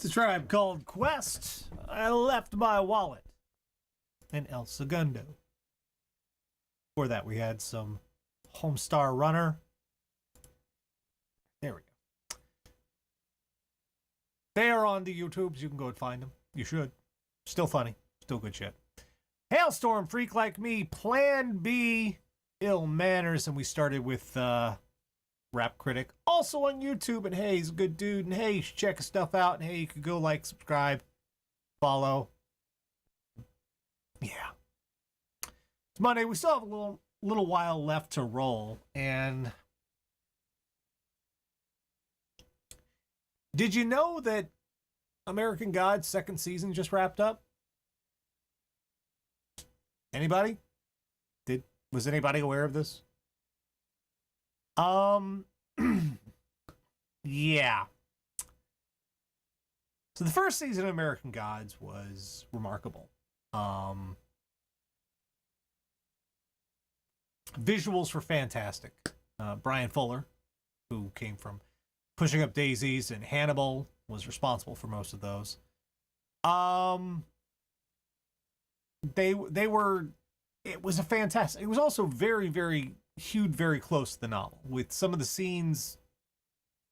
It's a Tribe Called Quest. I left my wallet in El Segundo. Before that, we had some Homestar Runner. There we go. They are on the YouTubes. You can go and find them. You should. Still funny. Still good shit. Hailstorm, Freak Like Me, Plan B, Ill Manners, and we started with Rap Critic, also on YouTube. And hey, he's a good dude. And hey, you should check his stuff out. And hey, you could go like, subscribe, follow. Yeah. It's Monday. We still have a little while left to roll. And did you know that American Gods second season just wrapped up? Anybody? Was anybody aware of this? Yeah. So the first season of American Gods was remarkable. Visuals were fantastic. Brian Fuller, who came from Pushing Up Daisies and Hannibal, was responsible for most of those. They were. It was a fantastic. It was also very, very hewed very close to the novel, with some of the scenes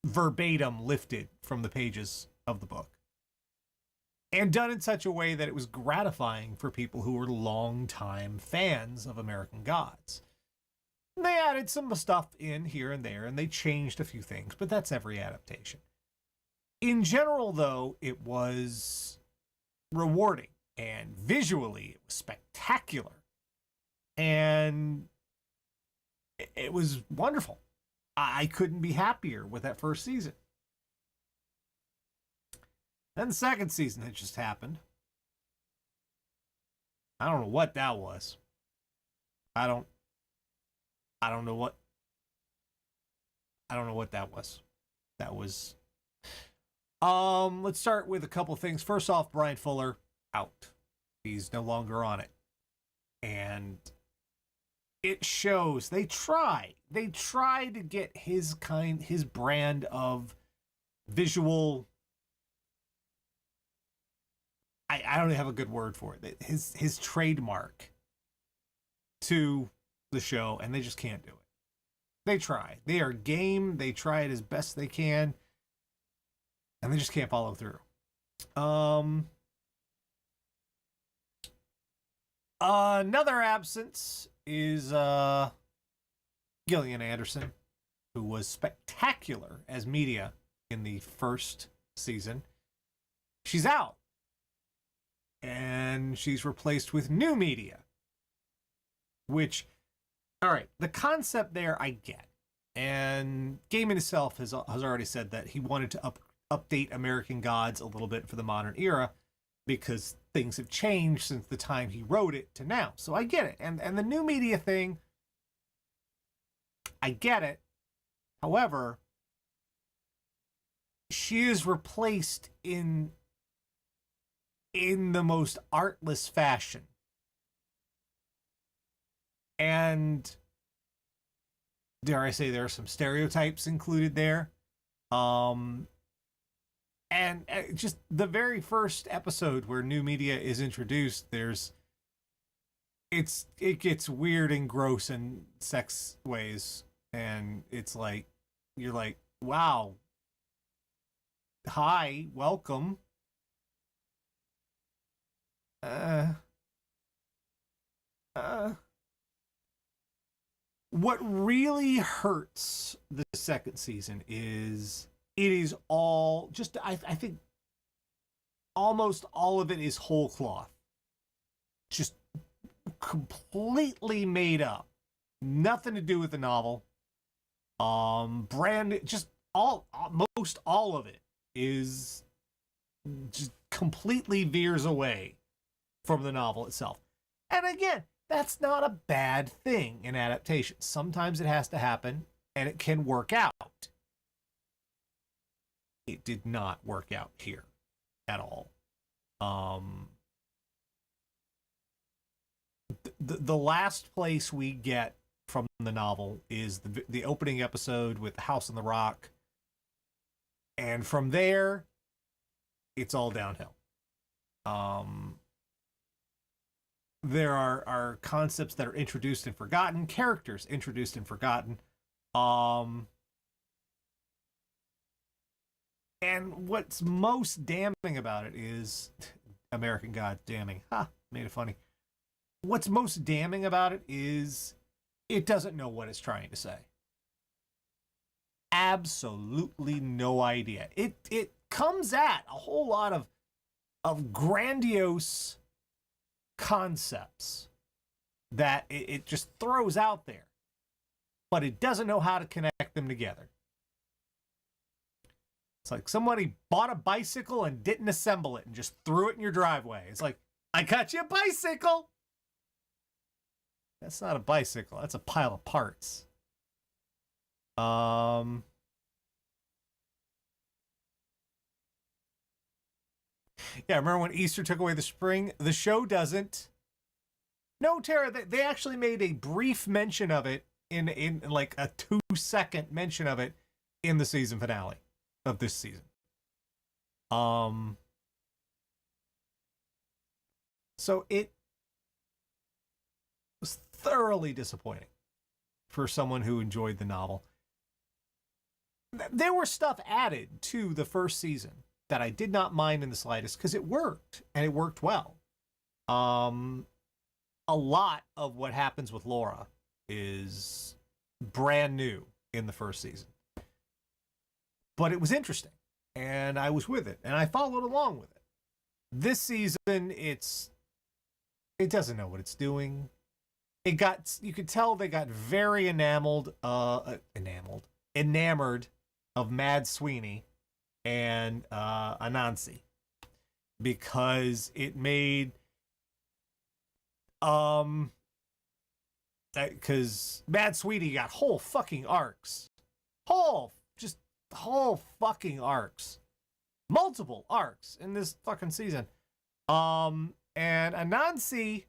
verbatim lifted from the pages of the book, and done in such a way that it was gratifying for people who were longtime fans of American Gods. And they added some stuff in here and there, and they changed a few things, but that's every adaptation. In general, though, it was rewarding, and visually it was spectacular. And it was wonderful. I couldn't be happier with that first season. Then the second season had just happened. I don't know what that was. I don't know what that was. That was let's start with a couple things. First off, Brian Fuller out. He's no longer on it. And it shows. They try to get his brand of visual. I don't have a good word for it. His trademark to the show, and they just can't do it. They try. They are game. They try it as best they can, and they just can't follow through. Another absence is Gillian Anderson, who was spectacular as Media in the first season. She's out, and she's replaced with new Media, which, all right, the concept there I get, and Gaiman himself has already said that he wanted to update American Gods a little bit for the modern era, because things have changed since the time he wrote it to now. So I get it. And the new Media thing, I get it. However, she is replaced in the most artless fashion. And dare I say, there are some stereotypes included there. And just the very first episode where new Media is introduced, it gets weird and gross in sex ways, and it's like, you're like, wow, hi, welcome. What really hurts the second season is it is all just, I think almost all of it is whole cloth. Just completely made up. Nothing to do with the novel. Just most all of it is just completely veers away from the novel itself. And again, that's not a bad thing in adaptation. Sometimes it has to happen, and it can work out. It did not work out here at all. The last place we get from the novel is the opening episode with the House on the Rock, and from there it's all downhill. There are concepts that are introduced and forgotten, characters introduced and forgotten. And what's most damning about it is American God damning. Ha, made it funny. What's most damning about it is it doesn't know what it's trying to say. Absolutely no idea. It comes at a whole lot of grandiose concepts that it just throws out there, but it doesn't know how to connect them together. It's like somebody bought a bicycle and didn't assemble it and just threw it in your driveway. It's like, I got you a bicycle. That's not a bicycle. That's a pile of parts. Yeah, remember when Easter took away the spring? The show doesn't. No, Tara, they actually made a brief mention of it in like a 2-second mention of it in the season finale of this season. So it was thoroughly disappointing for someone who enjoyed the novel. There were stuff added to the first season that I did not mind in the slightest because it worked, and it worked well. A lot of what happens with Laura is brand new in the first season. But it was interesting, and I was with it, and I followed along with it. This season, it doesn't know what it's doing. You could tell they got very enamored of Mad Sweeney and Anansi, because it made because Mad Sweeney got whole fucking arcs, whole fucking arcs, multiple arcs in this fucking season. And Anansi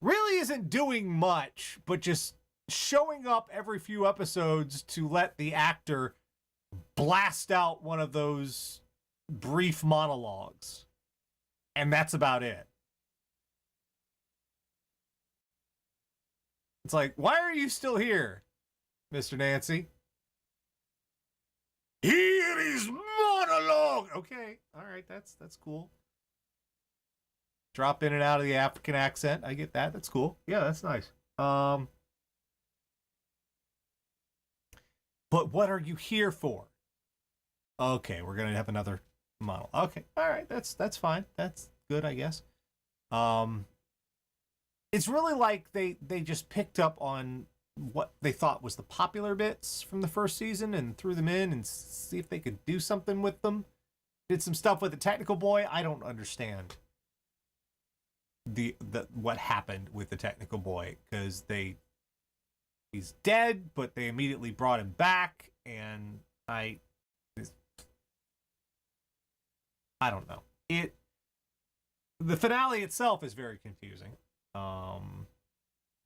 really isn't doing much, but just showing up every few episodes to let the actor blast out one of those brief monologues. And that's about it. It's like, why are you still here, Mr. Nancy? Hear his monologue. Okay, all right, that's cool. Drop in and out of the African accent. I get that. That's cool. Yeah, that's nice. But what are you here for? Okay, we're gonna have another monologue. Okay, all right, that's fine. That's good, I guess. It's really like they just picked up on what they thought was the popular bits from the first season and threw them in and see if they could do something with them. Did some stuff with the technical boy. I don't understand the what happened with the technical boy, because he's dead, but they immediately brought him back, and I don't know. The finale itself is very confusing.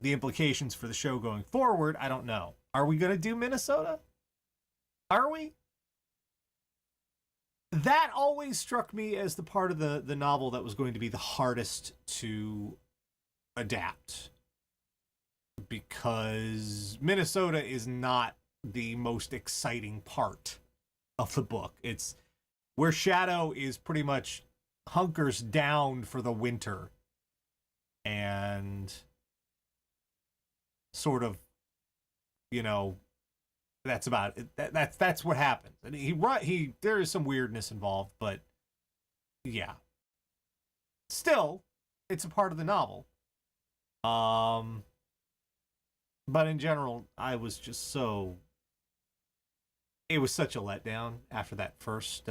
The implications for the show going forward, I don't know. Are we going to do Minnesota? Are we? That always struck me as the part of the novel that was going to be the hardest to adapt, because Minnesota is not the most exciting part of the book. It's where Shadow is pretty much hunkers down for the winter and sort of, that's about it. That's what happens. And there is some weirdness involved, but yeah. Still, it's a part of the novel. But in general, I was just so... It was such a letdown after that first...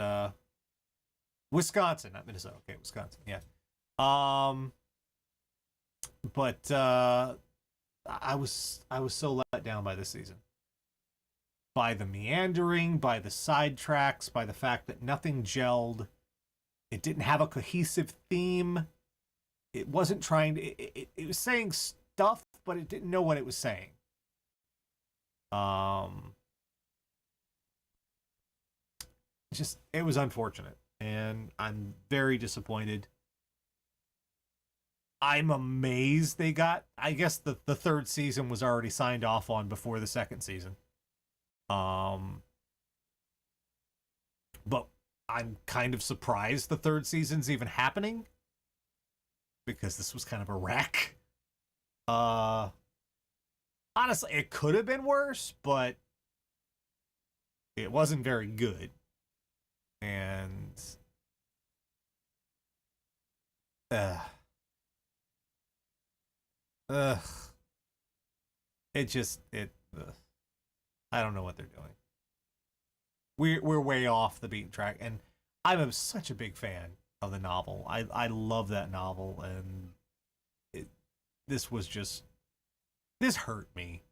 Wisconsin, not Minnesota. Okay, Wisconsin, yeah. But I was so let down by this season. By the meandering, by the sidetracks, by the fact that nothing gelled. It didn't have a cohesive theme. It wasn't trying to... It was saying stuff, but it didn't know what it was saying. It was unfortunate. and I'm very disappointed. I'm amazed they got. I guess the third season was already signed off on before the second season. But I'm kind of surprised the third season's even happening because this was kind of a wreck. Honestly, it could have been worse, but it wasn't very good. And uh ugh, I don't know what they're doing. We're way off the beaten track, and such a big fan of the novel. I love that novel, and it, this was just this hurt me.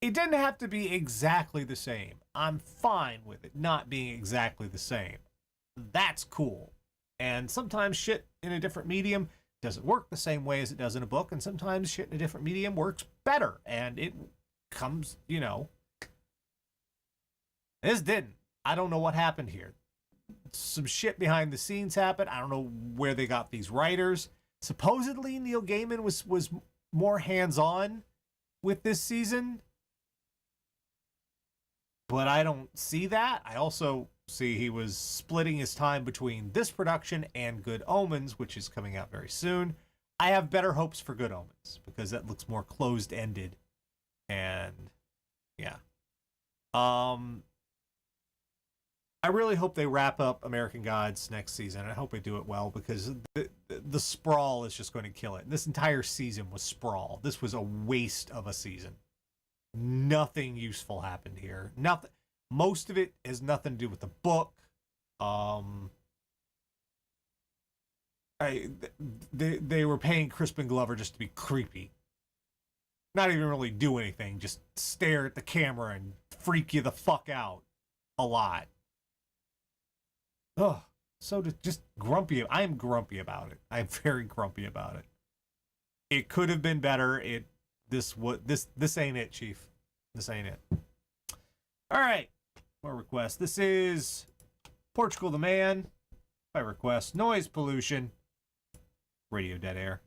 It didn't have to be exactly the same. I'm fine with it not being exactly the same. That's cool. And sometimes shit in a different medium doesn't work the same way as it does in a book, and sometimes shit in a different medium works better. And it comes, this didn't. I don't know what happened here. Some shit behind the scenes happened. I don't know where they got these writers. Supposedly Neil Gaiman was more hands-on with this season, but I don't see that. I also see he was splitting his time between this production and Good Omens, which is coming out very soon. I have better hopes for Good Omens because that looks more closed-ended, and yeah. I really hope they wrap up American Gods next season. I hope they do it well because the sprawl is just going to kill it. This entire season was sprawl. This was a waste of a season. Nothing useful happened here. Nothing. Most of it has nothing to do with the book. They were paying Crispin Glover just to be creepy. Not even really do anything. Just stare at the camera and freak you the fuck out a lot. Oh, so just grumpy. I am grumpy about it. I'm very grumpy about it. It could have been better. This ain't it, Chief. This ain't it. All right, more requests. This is Portugal the Man by request. Noise Pollution. Radio Dead Air.